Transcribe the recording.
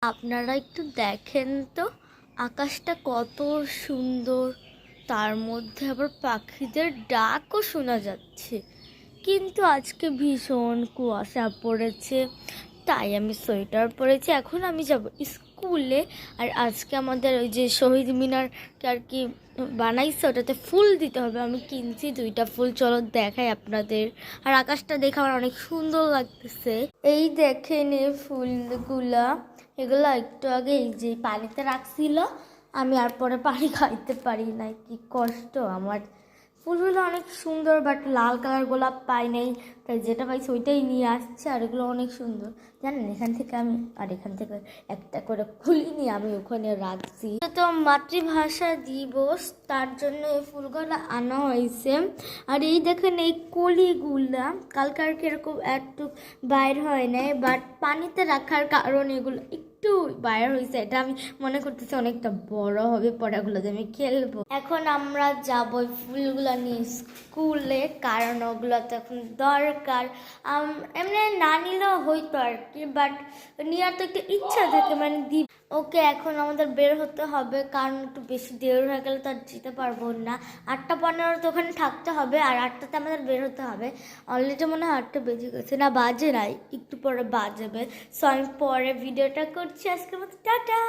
আপনারা একটু দেখেন তো আকাশটা কত সুন্দর, তার মধ্যে আবার পাখিদের ডাকও শোনা যাচ্ছে। কিন্তু আজকে ভীষণ কুয়াশা পড়েছে, তাই আমি সোয়েটার পরেছি। এখন আমি যাব স্কুলে। আর আজকে আমাদের ওই যে শহীদ মিনারকে আর কি বানাইছে, ওটাতে ফুল দিতে হবে। আমি কিনছি 2টা ফুল, চলো দেখাই আপনাদের। আর আকাশটা দেখে আমার অনেক সুন্দর লাগতেছে। এই দেখেন এই ফুলগুলা, এগুলো একটু আগে এই যে পানিতে রাখছিল, আমি আর পরে পানি খাইতে পারি না, কি কষ্ট আমার। ফুলগুলো অনেক সুন্দর, বাট লাল কালার গোলাপ পাই নাই, তাই যেটা পাইছি ওইটাই নিয়ে আসছে। আর এগুলো অনেক সুন্দর জানেন, এখান থেকে আমি আর এখান থেকে একটা করে খুলিনি, আমি ওখানে রাখছি। তো মাতৃভাষা দিবস, তার জন্য এই ফুলগুলো আনা হয়েছে। আর এই দেখেন এই কলিগুলা কালকার কিরকম একটু বাইর হয় নাই, বাট পানিতে রাখার কারণে এগুলো একটু বাইর হয়েছে। এটা আমি মনে করতেছি অনেকটা বড় হবে, পড়াগুলো আমি খেলবো। এখন আমরা যাবো ফুলগুলো নিয়ে স্কুলে, কারণ ওগুলো তো এখন দরকার। এমনি না নিলেও হইতো আর কি, বাট নেওয়ার তো একটা ইচ্ছা থাকে, মানে দিব। ওকে, এখন আমাদের বের হতে হবে, কারণ একটু বেশি দেরি হয়ে গেলে তো আর যেতে পারবো না। 8:15 তো ওখানে থাকতে হবে, আর 8টাতে আমাদের বের হতে হবে। অলরেডি মনে হয় 8টা বেজে গেছে, না বাজে নাই, একটু পরে বাজবে। সো আমি পরে ভিডিওটা করছি, আজকের মতো টাটা।